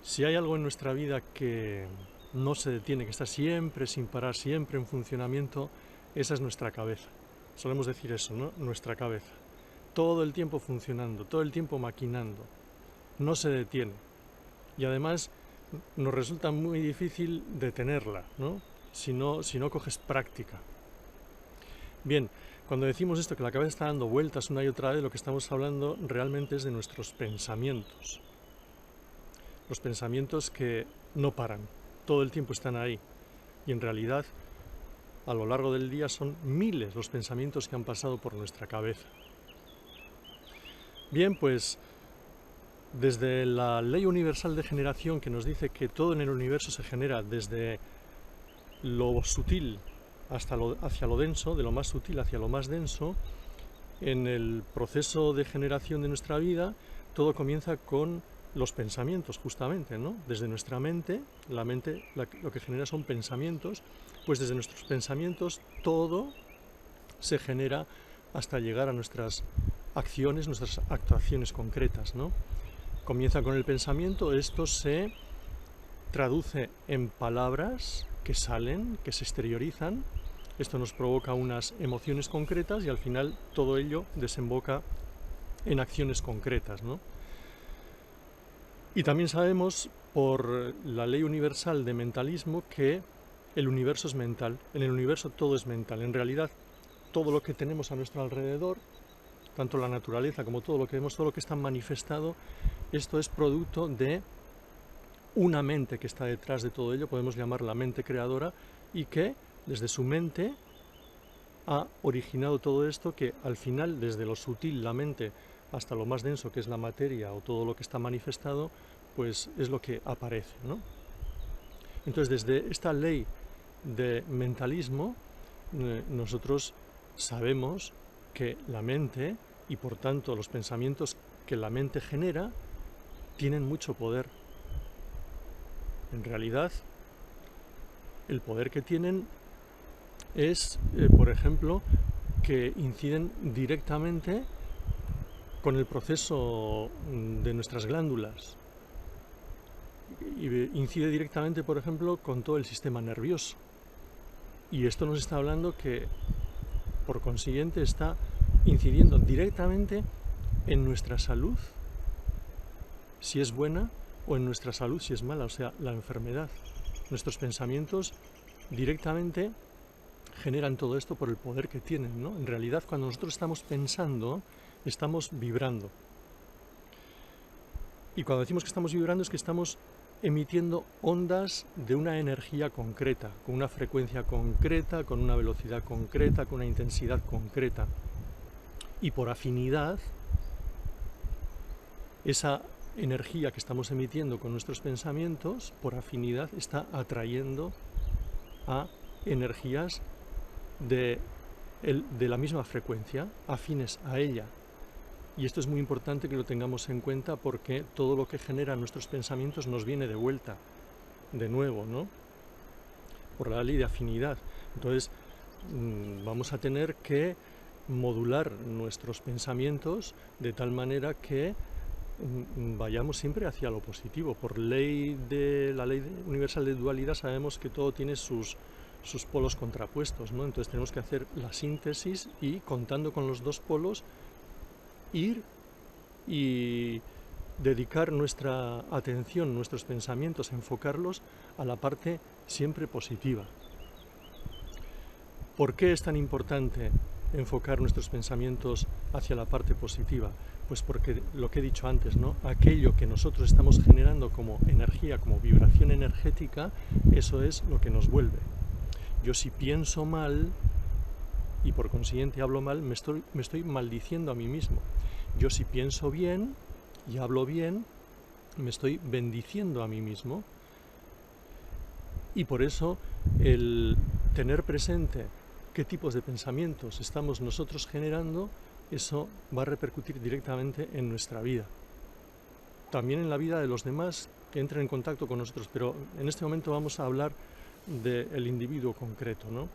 Si hay algo en nuestra vida que no se detiene, que está siempre sin parar, siempre en funcionamiento, esa es nuestra cabeza. Solemos decir eso, ¿no? Nuestra cabeza. Todo el tiempo funcionando, todo el tiempo maquinando. No se detiene. Y además nos resulta muy difícil detenerla, ¿no? Si no coges práctica. Bien, cuando decimos esto, que la cabeza está dando vueltas una y otra vez, lo que estamos hablando realmente es de nuestros pensamientos. Los pensamientos que no paran, todo el tiempo están ahí. Y en realidad, a lo largo del día son miles los pensamientos que han pasado por nuestra cabeza. Bien, pues desde la ley universal de generación, que nos dice que todo en el universo se genera desde lo sutil hacia lo denso, de lo más sutil hacia lo más denso, en el proceso de generación de nuestra vida, todo comienza con los pensamientos, justamente, ¿no? Desde nuestra mente, la mente lo que genera son pensamientos, pues desde nuestros pensamientos todo se genera hasta llegar a nuestras acciones, nuestras actuaciones concretas, ¿no? Comienza con el pensamiento, esto se traduce en palabras que salen, que se exteriorizan, esto nos provoca unas emociones concretas y al final todo ello desemboca en acciones concretas, ¿no? Y también sabemos por la ley universal de mentalismo que el universo es mental, en el universo todo es mental, en realidad todo lo que tenemos a nuestro alrededor, tanto la naturaleza como todo lo que vemos, todo lo que está manifestado, esto es producto de una mente que está detrás de todo ello, podemos llamar la mente creadora, y que desde su mente ha originado todo esto que al final, desde lo sutil, la mente, hasta lo más denso, que es la materia o todo lo que está manifestado, pues es lo que aparece, ¿no? Entonces, desde esta ley de mentalismo, nosotros sabemos que la mente, y por tanto los pensamientos que la mente genera, tienen mucho poder. En realidad, el poder que tienen es, por ejemplo, que inciden directamente con el proceso de nuestras glándulas. Y incide directamente, por ejemplo, con todo el sistema nervioso. Y esto nos está hablando que, por consiguiente, está incidiendo directamente en nuestra salud, si es buena, o en nuestra salud, si es mala, o sea, la enfermedad. Nuestros pensamientos directamente generan todo esto por el poder que tienen, ¿no? En realidad, cuando nosotros estamos pensando, estamos vibrando. Y cuando decimos que estamos vibrando es que estamos emitiendo ondas de una energía concreta, con una frecuencia concreta, con una velocidad concreta, con una intensidad concreta. Y por afinidad, esa energía que estamos emitiendo con nuestros pensamientos, por afinidad, está atrayendo a energías de la misma frecuencia, afines a ella. Y esto es muy importante que lo tengamos en cuenta porque todo lo que genera nuestros pensamientos nos viene de vuelta, de nuevo, ¿no? Por la ley de afinidad. Entonces, vamos a tener que modular nuestros pensamientos de tal manera que vayamos siempre hacia lo positivo. Por la ley universal de dualidad sabemos que todo tiene sus polos contrapuestos, ¿no? Entonces tenemos que hacer la síntesis y, contando con los dos polos, ir y dedicar nuestra atención, nuestros pensamientos, enfocarlos a la parte siempre positiva. ¿Por qué es tan importante enfocar nuestros pensamientos hacia la parte positiva? Pues porque lo que he dicho antes, ¿no? Aquello que nosotros estamos generando como energía, como vibración energética, eso es lo que nos vuelve. Yo si pienso mal y por consiguiente hablo mal, me estoy maldiciendo a mí mismo. Yo si pienso bien y hablo bien, me estoy bendiciendo a mí mismo. Y por eso el tener presente qué tipos de pensamientos estamos nosotros generando, eso va a repercutir directamente en nuestra vida. También en la vida de los demás que entren en contacto con nosotros, pero en este momento vamos a hablar del individuo concreto, ¿no?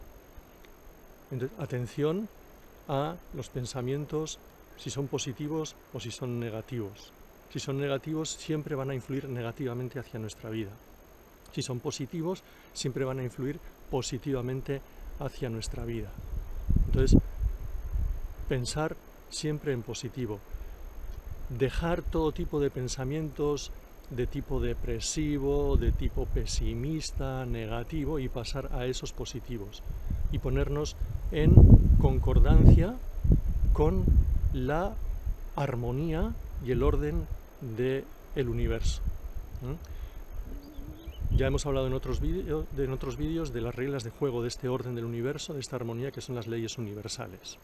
Entonces, atención a los pensamientos, si son positivos o si son negativos, Si son negativos, siempre van a influir negativamente hacia nuestra vida. Si son positivos, siempre van a influir positivamente hacia nuestra vida. Entonces, pensar siempre en positivo. Dejar todo tipo de pensamientos de tipo depresivo, de tipo pesimista, negativo, y pasar a esos positivos. Y ponernos en concordancia con la armonía y el orden del universo. Ya hemos hablado en otros vídeos de las reglas de juego de este orden del universo, de esta armonía, que son las leyes universales.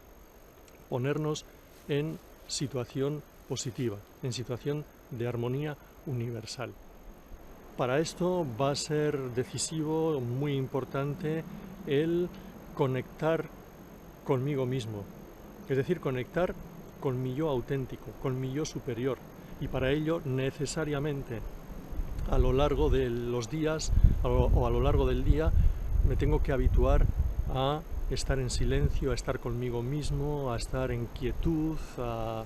Ponernos en situación positiva, en situación de armonía universal. Para esto va a ser decisivo, muy importante, el conectar conmigo mismo, es decir, conectar con mi yo auténtico, con mi yo superior, y para ello necesariamente a lo largo de los días o a lo largo del día me tengo que habituar a estar en silencio, a estar conmigo mismo, a estar en quietud, a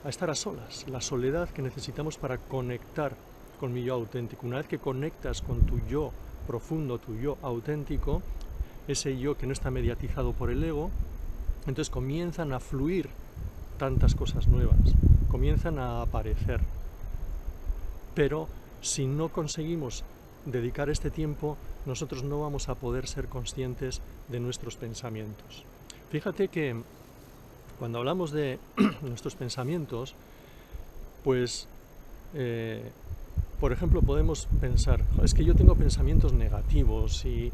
estar a solas, la soledad que necesitamos para conectar con mi yo auténtico. Una vez que conectas con tu yo profundo, tu yo auténtico, ese yo que no está mediatizado por el ego, entonces comienzan a fluir tantas cosas nuevas, comienzan a aparecer. Pero si no conseguimos dedicar este tiempo, nosotros no vamos a poder ser conscientes de nuestros pensamientos. Fíjate que cuando hablamos de nuestros pensamientos, pues, por ejemplo, podemos pensar, es que yo tengo pensamientos negativos y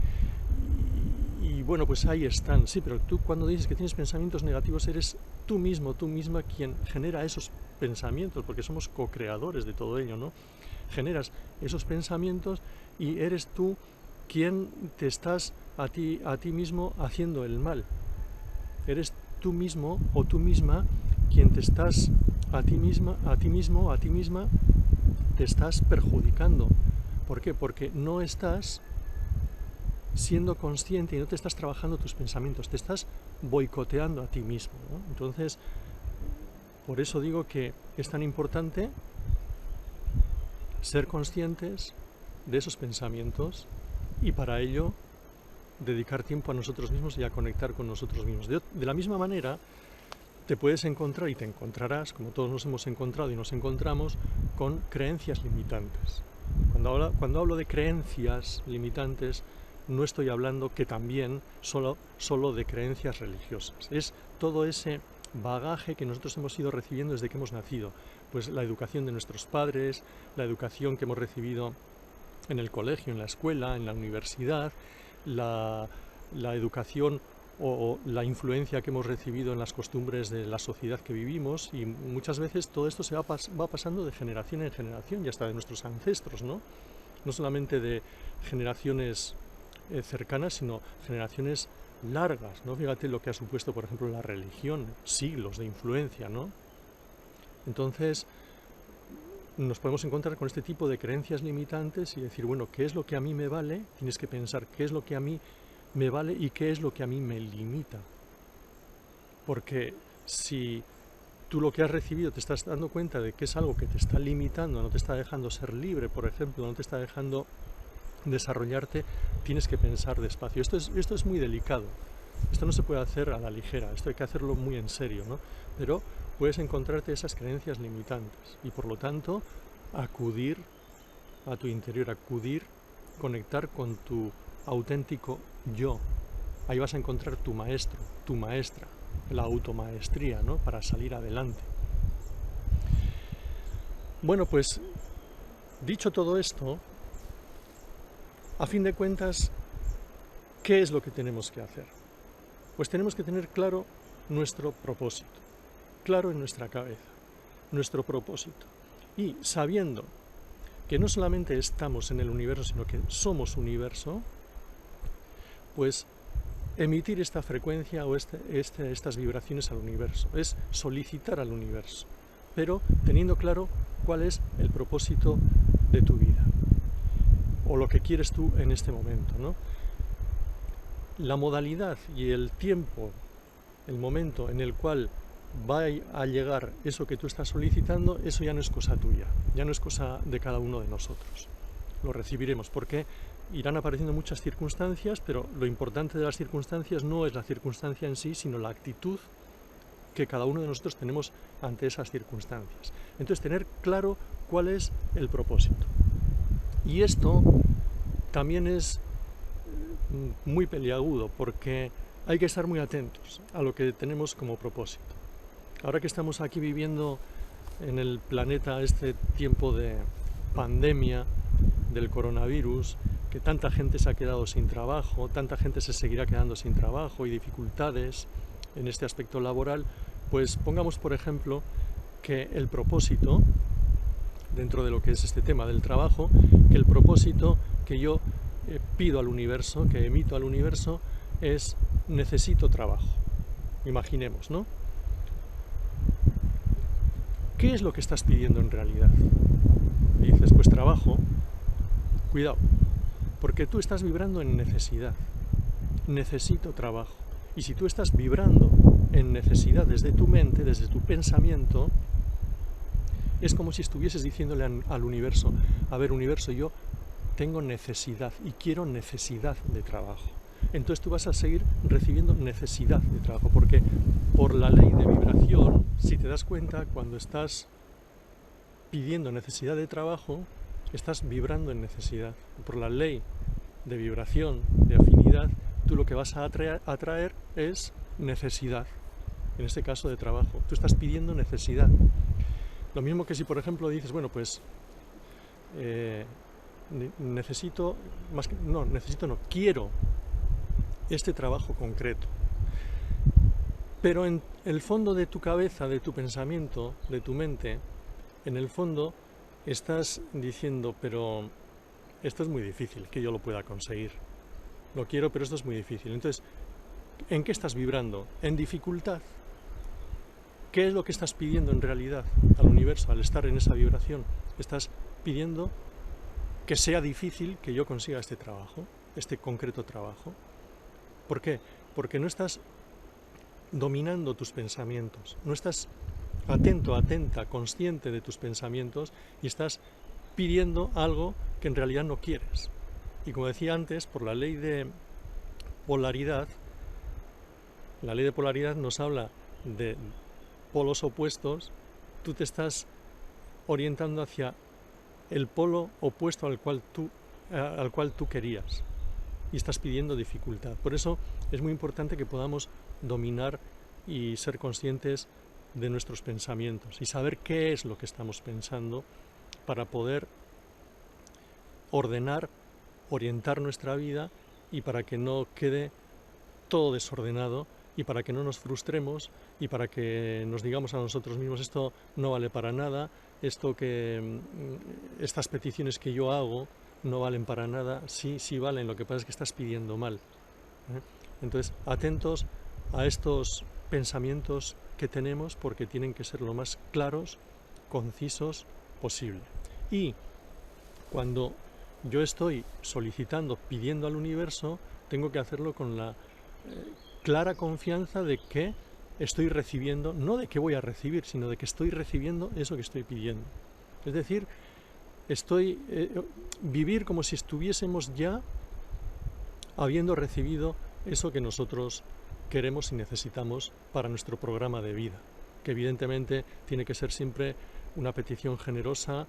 bueno, pues ahí están. Sí, pero tú cuando dices que tienes pensamientos negativos, eres tú mismo, tú misma quien genera esos pensamientos, porque somos co-creadores de todo ello, ¿no? Generas esos pensamientos y eres tú quien te estás a ti mismo haciendo el mal. Eres tú mismo o tú misma quien te estás a ti mismo, a ti misma, te estás perjudicando. ¿Por qué? Porque no estás siendo consciente y no te estás trabajando tus pensamientos, te estás boicoteando a ti mismo, ¿no? Entonces, por eso digo que es tan importante ser conscientes de esos pensamientos y para ello dedicar tiempo a nosotros mismos y a conectar con nosotros mismos. De la misma manera, te puedes encontrar y te encontrarás, como todos nos hemos encontrado y nos encontramos, con creencias limitantes. Cuando hablo de creencias limitantes, no estoy hablando que también solo de creencias religiosas. Es todo ese bagaje que nosotros hemos ido recibiendo desde que hemos nacido. Pues la educación de nuestros padres, la educación que hemos recibido en el colegio, en la escuela, en la universidad, la educación o la influencia que hemos recibido en las costumbres de la sociedad que vivimos, y muchas veces todo esto se va pasando de generación en generación y hasta de nuestros ancestros, ¿no? No solamente de generaciones cercanas, sino generaciones largas, ¿no? Fíjate lo que ha supuesto, por ejemplo, la religión, siglos de influencia, ¿no? Entonces, nos podemos encontrar con este tipo de creencias limitantes y decir, bueno, ¿qué es lo que a mí me vale? Tienes que pensar qué es lo que a mí me vale y qué es lo que a mí me limita. Porque si tú lo que has recibido te estás dando cuenta de que es algo que te está limitando, no te está dejando ser libre, por ejemplo, no te está dejando desarrollarte, tienes que pensar despacio. Esto es muy delicado. Esto no se puede hacer a la ligera, esto hay que hacerlo muy en serio, ¿no? Pero puedes encontrarte esas creencias limitantes y por lo tanto acudir a tu interior, conectar con tu auténtico yo. Ahí vas a encontrar tu maestro, tu maestra, la automaestría, ¿no? Para salir adelante. Bueno, pues dicho todo esto, a fin de cuentas, ¿qué es lo que tenemos que hacer? Pues tenemos que tener claro nuestro propósito, claro en nuestra cabeza, nuestro propósito. Y sabiendo que no solamente estamos en el universo, sino que somos universo, pues emitir esta frecuencia o estas vibraciones al universo, es solicitar al universo, pero teniendo claro cuál es el propósito de tu vida, o lo que quieres tú en este momento, ¿no? La modalidad y el tiempo, el momento en el cual va a llegar eso que tú estás solicitando, eso ya no es cosa tuya, ya no es cosa de cada uno de nosotros. Lo recibiremos porque irán apareciendo muchas circunstancias, pero lo importante de las circunstancias no es la circunstancia en sí, sino la actitud que cada uno de nosotros tenemos ante esas circunstancias. Entonces, tener claro cuál es el propósito. Y esto también es muy peliagudo, porque hay que estar muy atentos a lo que tenemos como propósito. Ahora que estamos aquí viviendo en el planeta este tiempo de pandemia del coronavirus, que tanta gente se ha quedado sin trabajo, tanta gente se seguirá quedando sin trabajo y dificultades en este aspecto laboral, pues pongamos por ejemplo que el propósito, dentro de lo que es este tema del trabajo, que el propósito que yo pido al universo, que emito al universo, es necesito trabajo. Imaginemos, ¿no? ¿Qué es lo que estás pidiendo en realidad? Y dices, pues trabajo. Cuidado, porque tú estás vibrando en necesidad. Necesito trabajo. Y si tú estás vibrando en necesidad desde tu mente, desde tu pensamiento, es como si estuvieses diciéndole al universo, a ver, universo, yo tengo necesidad y quiero necesidad de trabajo. Entonces tú vas a seguir recibiendo necesidad de trabajo, porque por la ley de vibración, si te das cuenta, cuando estás pidiendo necesidad de trabajo, estás vibrando en necesidad. Por la ley de vibración, de afinidad, tú lo que vas a atraer es necesidad, en este caso de trabajo. Tú estás pidiendo necesidad. Lo mismo que si, por ejemplo, dices, bueno, pues quiero este trabajo concreto. Pero en el fondo de tu cabeza, de tu pensamiento, de tu mente, en el fondo estás diciendo, pero esto es muy difícil que yo lo pueda conseguir. Lo quiero, pero esto es muy difícil. Entonces, ¿en qué estás vibrando? En dificultad. ¿Qué es lo que estás pidiendo en realidad al universo al estar en esa vibración? Estás pidiendo que sea difícil que yo consiga este trabajo, este concreto trabajo. ¿Por qué? Porque no estás dominando tus pensamientos, no estás atento, atenta, consciente de tus pensamientos y estás pidiendo algo que en realidad no quieres. Y como decía antes, por la ley de polaridad nos habla de polos opuestos, tú te estás orientando hacia el polo opuesto al cual tú querías y estás pidiendo dificultad. Por eso es muy importante que podamos dominar y ser conscientes de nuestros pensamientos y saber qué es lo que estamos pensando para poder ordenar, orientar nuestra vida y para que no quede todo desordenado y para que no nos frustremos y para que nos digamos a nosotros mismos esto no vale para nada, estas peticiones que yo hago no valen para nada, sí valen, lo que pasa es que estás pidiendo mal. Entonces, atentos a estos pensamientos que tenemos porque tienen que ser lo más claros, concisos posible. Y cuando yo estoy solicitando, pidiendo al universo, tengo que hacerlo con la clara confianza de que estoy recibiendo, no de que voy a recibir, sino de que estoy recibiendo eso que estoy pidiendo. Es decir, vivir como si estuviésemos ya habiendo recibido eso que nosotros queremos y necesitamos para nuestro programa de vida, que evidentemente tiene que ser siempre una petición generosa,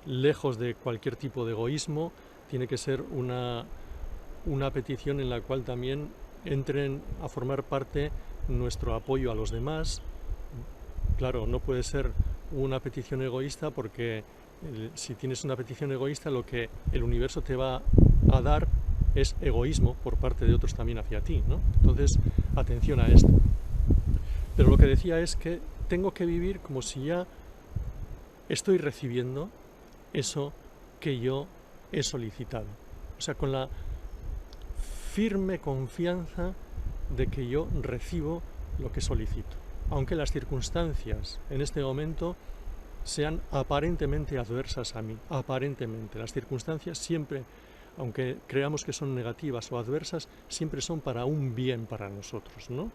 lejos de cualquier tipo de egoísmo, tiene que ser una petición en la cual también entren a formar parte nuestro apoyo a los demás. Claro, no puede ser una petición egoísta porque si tienes una petición egoísta lo que el universo te va a dar es egoísmo por parte de otros también hacia ti, ¿no? Entonces, atención a esto. Pero lo que decía es que tengo que vivir como si ya estoy recibiendo eso que yo he solicitado. O sea, con la firme confianza de que yo recibo lo que solicito. Aunque las circunstancias en este momento sean aparentemente adversas a mí. Aparentemente. Las circunstancias siempre, aunque creamos que son negativas o adversas, siempre son para un bien para nosotros, ¿no?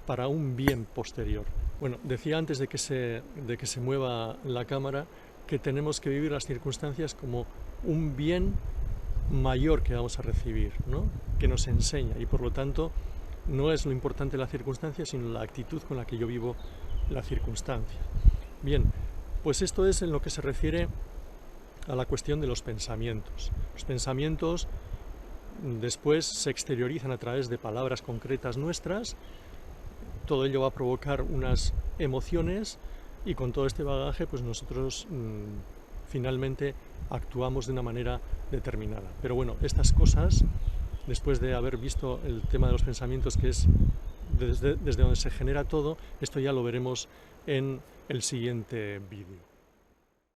para un bien posterior. Bueno, decía antes de que se mueva la cámara que tenemos que vivir las circunstancias como un bien mayor que vamos a recibir, ¿no? Que nos enseña, y por lo tanto no es lo importante la circunstancia, sino la actitud con la que yo vivo la circunstancia. Bien, pues esto es en lo que se refiere a la cuestión de los pensamientos. Los pensamientos después se exteriorizan a través de palabras concretas nuestras. Todo ello va a provocar unas emociones, y con todo este bagaje pues nosotros finalmente actuamos de una manera determinada. Pero bueno, estas cosas, después de haber visto el tema de los pensamientos, que es desde donde se genera todo, esto ya lo veremos en el siguiente vídeo.